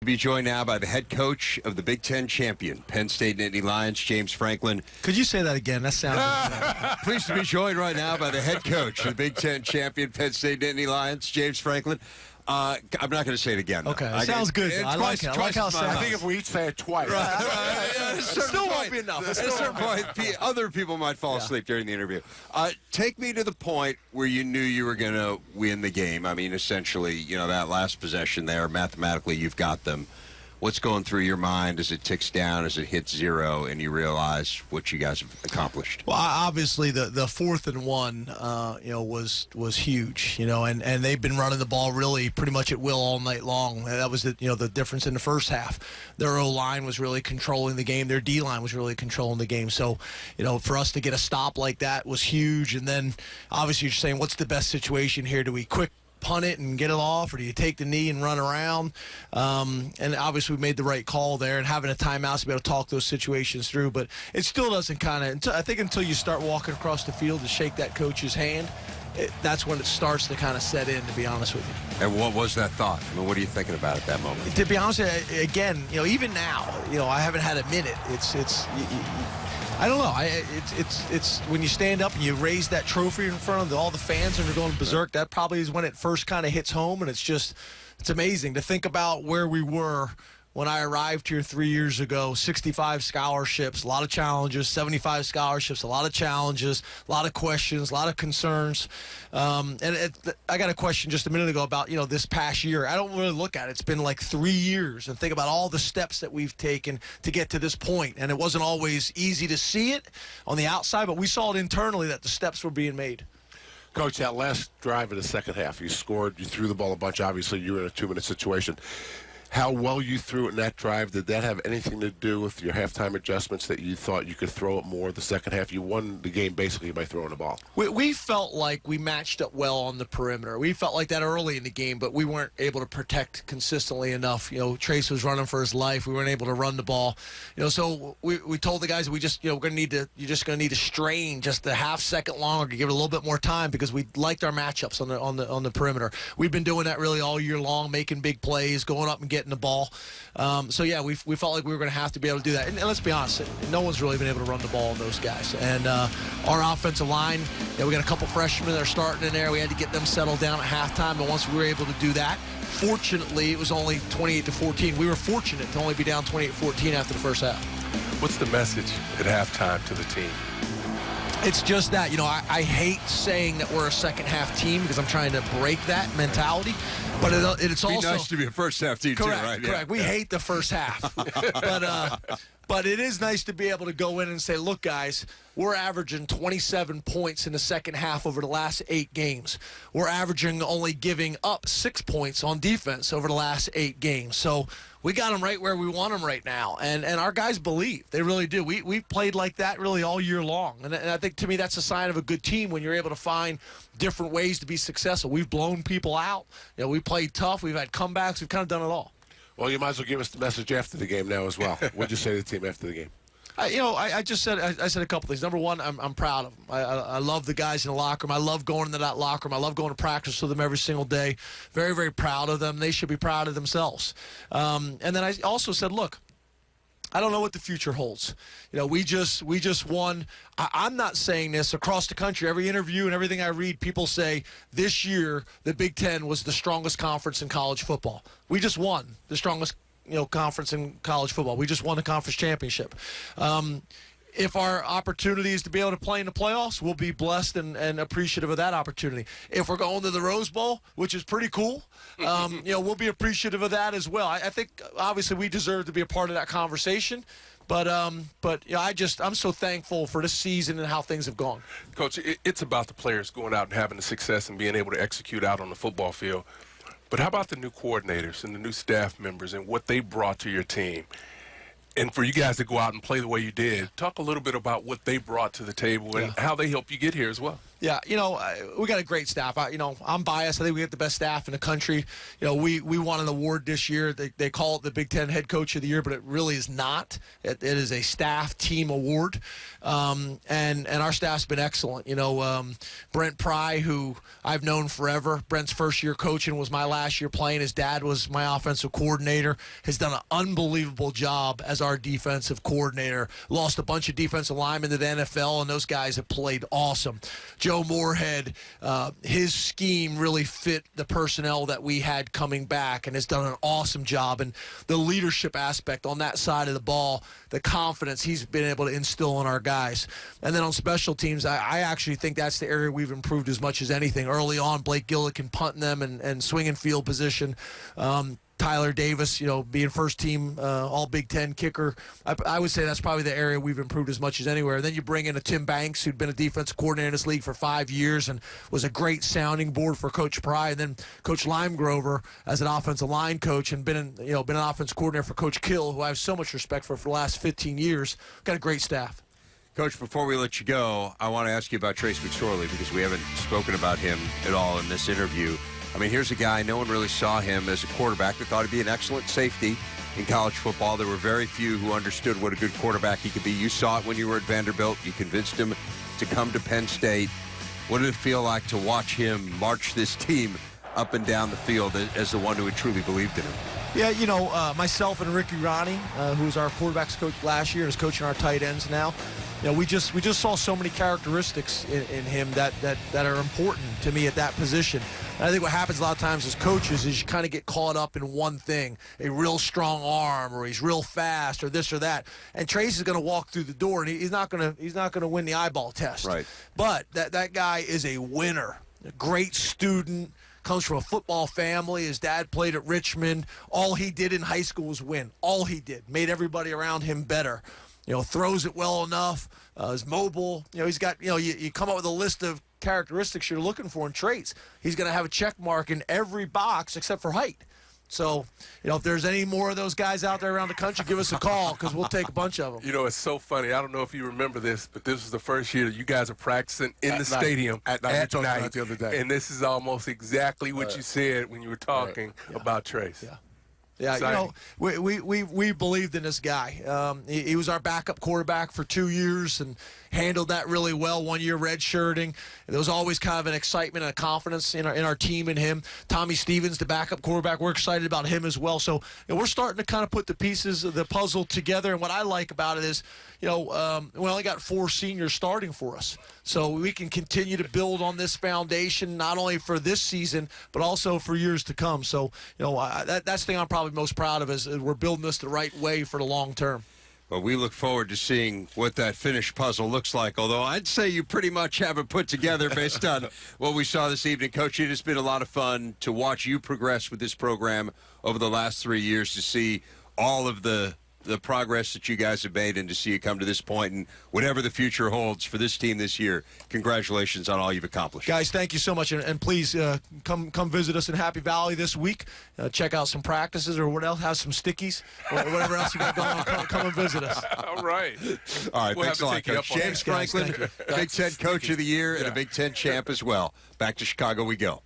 Be joined now by the head coach of the Big Ten champion, Penn State Nittany Lions, James Franklin. Could you say that again? That sounds Pleased to be joined right now by the head coach of the Big Ten champion, Penn State Nittany Lions, James Franklin. I'm not going to say it again. Okay, that sounds good. I like it. I like how it sounds. I think if we each say it twice. It still won't be enough. At a certain point, other people might fall asleep during the interview. Take me to the point where you knew you were going to win the game. I mean, essentially, that last possession there, mathematically, you've got them. What's going through your mind as it ticks down, as it hits zero, and you realize what you guys have accomplished? Well, obviously the 4th and 1, was huge, and they've been running the ball really pretty much at will all night long. That was the difference in the first half. Their O-line was really controlling the game. Their D-line was really controlling the game. So, for us to get a stop like that was huge. And then obviously you're saying, what's the best situation here? Do we quick punt it and get it off, or do you take the knee and run around? And obviously we made the right call there, and having a timeout to be able to talk those situations through. But it still doesn't I think until you start walking across the field to shake that coach's hand, that's when it starts to kind of set in, to be honest with you. And what was that thought? I mean, what are you thinking about at that moment? To be honest with you, again, even now, I haven't had a minute. I don't know. It's when you stand up and you raise that trophy in front of all the fans and they're going berserk. That probably is when it first kind of hits home, and it's amazing to think about where we were when I arrived here 3 years ago. 65 scholarships, a lot of challenges. 75 scholarships, a lot of challenges, a lot of questions, a lot of concerns. I got a question just a minute ago about this past year. I don't really look at it. It's been like 3 years, and think about all the steps that we've taken to get to this point. And it wasn't always easy to see it on the outside, but we saw it internally that the steps were being made. Coach, that last drive in the second half, you scored, you threw the ball a bunch. Obviously, you were in a 2-minute situation. How well you threw it in that drive, did that have anything to do with your halftime adjustments that you thought you could throw it more the second half? You won the game basically by throwing the ball. We felt like we matched up well on the perimeter. We felt like that early in the game, but we weren't able to protect consistently enough. Trace was running for his life. We weren't able to run the ball. So we told the guys we're just going to need to strain just a half second longer to give it a little bit more time, because we liked our matchups on the perimeter. We've been doing that really all year long, making big plays, going up and getting the ball. We felt like we were going to have to be able to do that. And let's be honest, no one's really been able to run the ball on those guys. And our offensive line, we got a couple freshmen that are starting in there. We had to get them settled down at halftime, and once we were able to do that, fortunately, it was only 28-14. We were fortunate to only be down 28-14 after the first half. What's the message at halftime to the team? It's just that, I hate saying that we're a second-half team, because I'm trying to break that mentality. But it's also... Be nice to be a first-half team, correct, too, right? Correct. We hate the first half. But it is nice to be able to go in and say, look, guys, we're averaging 27 points in the second half over the last 8 games. We're averaging only giving up 6 points on defense over the last 8 games. So we got them right where we want them right now. And our guys believe. They really do. We've played like that really all year long. And I think, to me, that's a sign of a good team when you're able to find different ways to be successful. We've blown people out. We played tough. We've had comebacks. We've kind of done it all. Well, you might as well give us the message after the game now as well. What did you say to the team after the game? I said a couple things. Number one, I'm proud of them. I love the guys in the locker room. I love going into that locker room. I love going to practice with them every single day. Very, very proud of them. They should be proud of themselves. And then I also said, look, I don't know what the future holds. We just won. I'm not saying this across the country. Every interview and everything I read, people say this year the Big Ten was the strongest conference in college football. We just won the strongest conference in college football. We just won the conference championship. If our opportunity is to be able to play in the playoffs, we'll be blessed and appreciative of that opportunity. If we're going to the Rose Bowl, which is pretty cool, we'll be appreciative of that as well. I think, obviously, we deserve to be a part of that conversation. But I'm so thankful for this season and how things have gone. Coach, it's about the players going out and having the success and being able to execute out on the football field. But how about the new coordinators and the new staff members and what they brought to your team? And for you guys to go out and play the way you did, talk a little bit about what they brought to the table and how they helped you get here as well. Yeah, we got a great staff. I'm biased. I think we get the best staff in the country. We won an award this year. They call it the Big Ten Head Coach of the Year, but it really is not. It is a staff team award, and our staff's been excellent. Brent Pry, who I've known forever. Brent's first year coaching was my last year playing. His dad was my offensive coordinator. Has done an unbelievable job as our defensive coordinator. Lost a bunch of defensive linemen to the NFL, and those guys have played awesome. Joe Moorhead, his scheme really fit the personnel that we had coming back and has done an awesome job. And the leadership aspect on that side of the ball, the confidence he's been able to instill in our guys. And then on special teams, I actually think that's the area we've improved as much as anything. Early on, Blake Gillikin punting them and swinging field position. Tyler Davis, being first team all Big Ten kicker. I would say that's probably the area we've improved as much as anywhere. And then you bring in a Tim Banks, who'd been a defensive coordinator in this league for 5 years and was a great sounding board for Coach Pry. And then Coach Limegrover as an offensive line coach and been an offensive coordinator for Coach Kill, who I have so much respect for the last 15 years. Got a great staff. Coach, before we let you go, I want to ask you about Trace McSorley because we haven't spoken about him at all in this interview. I mean, here's a guy, no one really saw him as a quarterback. They thought he'd be an excellent safety in college football. There were very few who understood what a good quarterback he could be. You saw it when you were at Vanderbilt. You convinced him to come to Penn State. What did it feel like to watch him march this team up and down the field as the one who had truly believed in him? Yeah, myself and Ricky Ronnie, who was our quarterbacks coach last year and is coaching our tight ends now, we just saw so many characteristics in him that are important to me at that position. And I think what happens a lot of times as coaches is you kind of get caught up in one thing, a real strong arm, or he's real fast, or this or that. And Trace is going to walk through the door, and he's not going to win the eyeball test. Right. But that guy is a winner, a great student. Comes from a football family. His dad played at Richmond. All he did in high school was win. All he did. Made everybody around him better. Throws it well enough. Is mobile. He's got, you come up with a list of characteristics you're looking for in traits. He's going to have a check mark in every box except for height. So, if there's any more of those guys out there around the country, give us a call because we'll take a bunch of them. It's so funny. I don't know if you remember this, but this was the first year that you guys are practicing in the stadium at night. We talked about night. it the other day. And this is almost exactly what you said when you were talking about Trace. Yeah. Yeah, we believed in this guy. He was our backup quarterback for 2 years and handled that really well. 1 year redshirting. There was always kind of an excitement and a confidence in our team and him. Tommy Stevens, the backup quarterback, we're excited about him as well. So we're starting to kind of put the pieces of the puzzle together. And what I like about it is, we only got 4 seniors starting for us. So we can continue to build on this foundation, not only for this season, but also for years to come. So, that's the thing I'm probably most proud of is we're building this the right way for the long term. Well, we look forward to seeing what that finished puzzle looks like, although I'd say you pretty much have it put together based on what we saw this evening. Coach, it has been a lot of fun to watch you progress with this program over the last 3 years, to see all of the progress that you guys have made and to see you come to this point, and whatever the future holds for this team this year, congratulations on all you've accomplished. Guys, thank you so much, and please come visit us in Happy Valley this week. Check out some practices or what else, has some stickies, or whatever else you got going on. Come and visit us. All right. All right, We'll thanks a lot, Coach. James Franklin, Thank you. Big Ten Coach of the Year and a Big Ten champ as well. Back to Chicago we go.